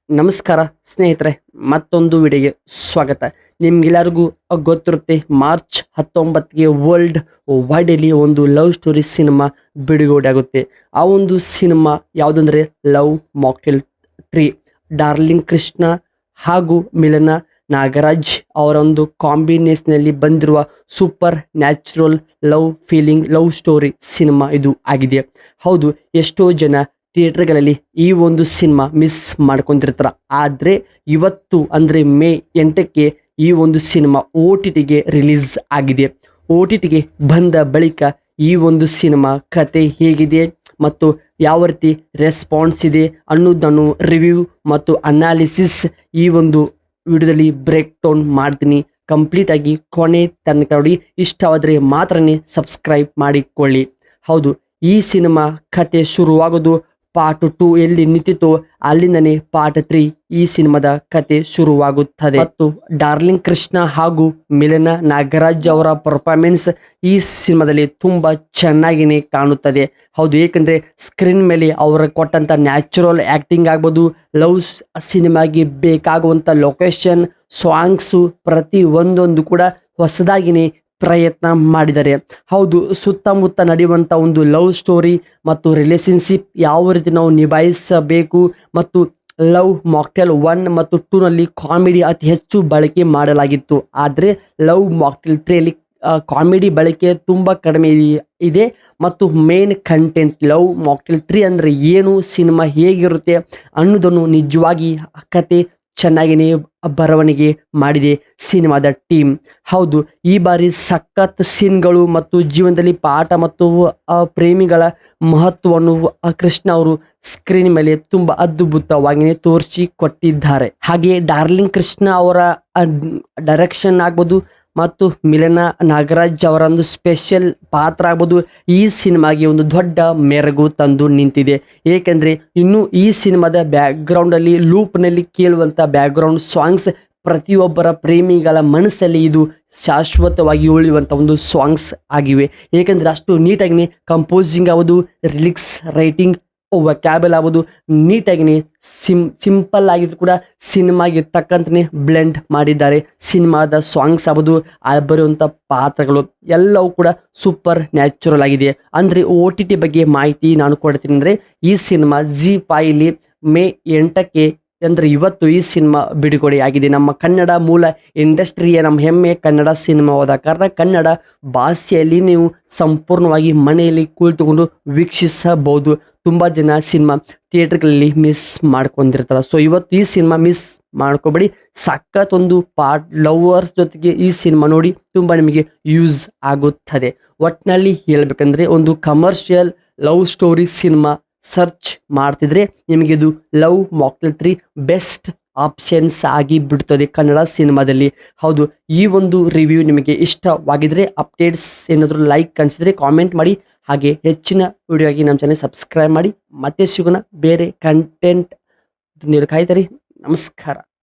ನಮಸ್ಕಾರ ಸ್ನೇಹಿತರೆ, ಮತ್ತೊಂದು ವಿಡಿಯೋಗೆ ಸ್ವಾಗತ. ನಿಮ್ಗೆಲ್ಲರಿಗೂ ಗೊತ್ತಿರುತ್ತೆ, ಮಾರ್ಚ್ 19ಗೆ ವರ್ಲ್ಡ್ ವೈಡಲ್ಲಿ ಒಂದು ಲವ್ ಸ್ಟೋರಿ ಸಿನಿಮಾ ಬಿಡುಗಡೆ ಆಗುತ್ತೆ. ಆ ಒಂದು ಸಿನಿಮಾ ಯಾವುದಂದ್ರೆ ಲವ್ ಮಾಕ್ಟೇಲ್ 3. ಡಾರ್ಲಿಂಗ್ ಕೃಷ್ಣ ಹಾಗೂ ಮಿಲನ ನಾಗರಾಜ್ ಅವರ ಒಂದು ಕಾಂಬಿನೇಷನಲ್ಲಿ ಬಂದಿರುವ super natural love feeling love story cinema ಇದು ಆಗಿದೆ. ಹೌದು, ಎಷ್ಟೋ ಜನ ಥಿಯೇಟರ್ಗಳಲ್ಲಿ ಈ ಒಂದು ಸಿನಿಮಾ ಮಿಸ್ ಮಾಡ್ಕೊಂತಿರ್ತಾರ. ಆದರೆ ಇವತ್ತು ಅಂದರೆ ಮೇ 8ಕ್ಕೆ ಈ ಒಂದು ಸಿನಿಮಾ OTTಗೆ ರಿಲೀಸ್ ಆಗಿದೆ. OTTಗೆ ಬಂದ ಬಳಿಕ ಈ ಒಂದು ಸಿನಿಮಾ ಕತೆ ಹೇಗಿದೆ ಮತ್ತು ಯಾವ ರೀತಿ ರೆಸ್ಪಾನ್ಸ್ ಇದೆ ಅನ್ನೋದನ್ನು ರಿವ್ಯೂ ಮತ್ತು ಅನಾಲಿಸಿಸ್ ಈ ಒಂದು ವಿಡಿಯೋದಲ್ಲಿ ಬ್ರೇಕ್ ಡೌನ್ ಮಾಡ್ತೀನಿ. ಕಂಪ್ಲೀಟ್ ಆಗಿ ಕೊನೆ ತನಕ ನೋಡಿ. ಇಷ್ಟವಾದರೆ ಮಾತ್ರನೇ ಸಬ್ಸ್ಕ್ರೈಬ್ ಮಾಡಿಕೊಳ್ಳಿ. ಹೌದು, ಈ ಸಿನಿಮಾ ಕತೆ ಶುರುವಾಗೋದು ಪಾರ್ಟ್ 2 ಎಲ್ಲಿ ನಿಂತಿತು ಅಲ್ಲಿಂದನೇ ಪಾರ್ಟ್ 3 ಈ ಸಿನಿಮಾದ ಕತೆ ಶುರುವಾಗುತ್ತದೆ. ಮತ್ತು ಡಾರ್ಲಿಂಗ್ ಕೃಷ್ಣ ಹಾಗೂ ಮಿಲನ ನಾಗರಾಜ್ ಅವರ ಪರ್ಫಾರ್ಮೆನ್ಸ್ ಈ ಸಿನಿಮಾದಲ್ಲಿ ತುಂಬಾ ಚೆನ್ನಾಗಿನೇ ಕಾಣುತ್ತದೆ. ಹೌದು, ಏಕೆಂದ್ರೆ ಸ್ಕ್ರೀನ್ ಮೇಲೆ ಅವರ ಕೊಟ್ಟಂತ ನ್ಯಾಚುರಲ್ ಆಕ್ಟಿಂಗ್ ಆಗ್ಬೋದು, ಲವ್ ಸಿನಿಮಾಗೆ ಬೇಕಾಗುವಂತ ಲೊಕೇಶನ್, ಸಾಂಗ್ಸು ಪ್ರತಿ ಒಂದೊಂದು ಕೂಡ ಹೊಸದಾಗಿನೇ ಪ್ರಯತ್ನ ಮಾಡಿದ್ದಾರೆ. ಹೌದು, ಸುತ್ತಮುತ್ತ ನಡೆಯುವಂಥ ಒಂದು ಲವ್ ಸ್ಟೋರಿ ಮತ್ತು ರಿಲೇಶನ್ಶಿಪ್ ಯಾವ ರೀತಿ ನಾವು ನಿಭಾಯಿಸಬೇಕು ಮತ್ತು ಲವ್ ಮಾಕ್ಟೇಲ್ 1 ಮತ್ತು 2ನಲ್ಲಿ ಕಾಮಿಡಿ ಅತಿ ಹೆಚ್ಚು ಬಳಕೆ ಮಾಡಲಾಗಿತ್ತು. ಆದರೆ ಲವ್ ಮಾಕ್ಟೇಲ್ 3ಯಲ್ಲಿ ಕಾಮಿಡಿ ಬಳಕೆ ತುಂಬ ಕಡಿಮೆ ಇದೆ ಮತ್ತು ಮೇನ್ ಕಂಟೆಂಟ್ ಲವ್ ಮಾಕ್ಟೇಲ್ 3 ಅಂದರೆ ಏನು, ಸಿನಿಮಾ ಹೇಗಿರುತ್ತೆ ಅನ್ನೋದನ್ನು ನಿಜವಾಗಿ ಕತೆ ಚೆನ್ನಾಗಿನೇ ಬರವಣಿಗೆ ಮಾಡಿದೆ ಸಿನಿಮಾದ ಟೀಮ್. ಹೌದು, ಈ ಬಾರಿ ಸಖತ್ ಸೀನ್ಗಳು ಮತ್ತು ಜೀವನದಲ್ಲಿ ಪಾಠ ಮತ್ತು ಪ್ರೇಮಿಗಳ ಮಹತ್ವವನ್ನು ಕೃಷ್ಣ ಅವರು ಸ್ಕ್ರೀನ್ ಮೇಲೆ ತುಂಬಾ ಅದ್ಭುತವಾಗಿ ತೋರಿಸಿ ಕೊಟ್ಟಿದ್ದಾರೆ. ಹಾಗೆ ಡಾರ್ಲಿಂಗ್ ಕೃಷ್ಣ ಅವರ ಡೈರೆಕ್ಷನ್ ಆಗ್ಬೋದು ಮತ್ತು ಮಿಲನ ನಾಗರಾಜ್ ಅವರ ಒಂದು ಸ್ಪೆಷಲ್ ಪಾತ್ರ ಆಗ್ಬೋದು ಈ ಸಿನಿಮಾಗೆ ಒಂದು ದೊಡ್ಡ ಮೆರುಗು ತಂದು ನಿಂತಿದೆ. ಏಕೆಂದರೆ ಇನ್ನು ಈ ಸಿನಿಮಾದ ಬ್ಯಾಕ್ಗ್ರೌಂಡಲ್ಲಿ ಲೂಪ್ನಲ್ಲಿ ಕೇಳುವಂಥ ಬ್ಯಾಕ್ಗ್ರೌಂಡ್ ಸಾಂಗ್ಸ್ ಪ್ರತಿಯೊಬ್ಬರ ಪ್ರೇಮಿಗಳ ಮನಸ್ಸಲ್ಲಿ ಇದು ಶಾಶ್ವತವಾಗಿ ಉಳಿಯುವಂಥ ಒಂದು ಸಾಂಗ್ಸ್ ಆಗಿವೆ. ಏಕೆಂದರೆ ಅಷ್ಟು ನೀಟಾಗಿ ಕಂಪೋಸಿಂಗ್ ಆಗೋದು, ಲಿರಿಕ್ಸ್ ರೈಟಿಂಗ್, ವ್ಯಾಕ್ಯಾಬಲ್ ಆಗೋದು ನೀಟಾಗಿ ಸಿಂಪಲ್ ಆಗಿದ್ರು ಕೂಡ ಸಿನಿಮಾಗೆ ತಕ್ಕಂತೆ ಬ್ಲೆಂಡ್ ಮಾಡಿದ್ದಾರೆ. ಸಿನಿಮಾದ ಸಾಂಗ್ಸ್ ಆಗೋದು, ಬರುವಂಥ ಪಾತ್ರಗಳು ಎಲ್ಲವೂ ಕೂಡ ಸೂಪರ್ ನ್ಯಾಚುರಲ್ ಆಗಿದೆ. ಅಂದರೆ OTT ಬಗ್ಗೆ ಮಾಹಿತಿ ನಾನು ಕೊಡ್ತೀನಿ. ಅಂದರೆ ಈ ಸಿನಿಮಾ ZEE5ಲಿ ಮೇ 8ಕ್ಕೆ ಅಂದರೆ ಇವತ್ತು ಈ ಸಿನಿಮಾ ಬಿಡುಗಡೆ ಆಗಿದೆ. ನಮ್ಮ ಕನ್ನಡ ಮೂಲ ಇಂಡಸ್ಟ್ರಿಯ ನಮ್ಮ ಹೆಮ್ಮೆ ಕನ್ನಡ ಸಿನಿಮಾವಾದ ಕಾರಣ ಕನ್ನಡ ಭಾಷೆಯಲ್ಲಿ ನೀವು ಸಂಪೂರ್ಣವಾಗಿ ಮನೆಯಲ್ಲಿ ಕುಳಿತುಕೊಂಡು ವೀಕ್ಷಿಸಬಹುದು. ತುಂಬ ಜನ ಸಿನಿಮಾ ಥಿಯೇಟರ್ಗಳಲ್ಲಿ ಮಿಸ್ ಮಾಡ್ಕೊಂಡಿರ್ತಾರೆ. ಸೊ ಇವತ್ತು ಈ ಸಿನಿಮಾ ಮಿಸ್ ಮಾಡ್ಕೋಬೇಡಿ. ಸಖತ್ ಒಂದು ಪಾರ್ಟ್ ಲವರ್ಸ್ ಜೊತೆಗೆ ಈ ಸಿನಿಮಾ ನೋಡಿ ತುಂಬ ನಿಮಗೆ ಯೂಸ್ ಆಗುತ್ತದೆ. ಒಟ್ಟಿನಲ್ಲಿ ಹೇಳ್ಬೇಕಂದ್ರೆ ಒಂದು commercial love story cinema search ಮಾಡ್ತಿದ್ರೆ ನಿಮಗೆ ಇದು ಲವ್ ಮಾಕ್ಟೇಲ್ 3 ಬೆಸ್ಟ್ ಆಪ್ಷನ್ಸ್ ಆಗಿ ಬಿಡ್ತದೆ ಕನ್ನಡ ಸಿನಿಮಾದಲ್ಲಿ. ಹೌದು, ಈ ಒಂದು ರಿವ್ಯೂ ನಿಮಗೆ ಇಷ್ಟವಾಗಿದ್ರೆ ಅಪ್ಡೇಟ್ಸ್ ಏನಾದರೂ ಲೈಕ್ ಅನಿಸಿದ್ರೆ ಕಾಮೆಂಟ್ ಮಾಡಿ. ಹಾಗೆ ಹೆಚ್ಚಿನ ವಿಡಿಯೋ ಆಗಿ ನಮ್ಮ ಚಾನೆಲ್ ಸಬ್ಸ್ಕ್ರೈಬ್ ಮಾಡಿ. ಮತ್ತೆ ಸಿಗೋಣ ಬೇರೆ ಕಂಟೆಂಟ್ ಕಾಯ್ತಾರೆ. ನಮಸ್ಕಾರ.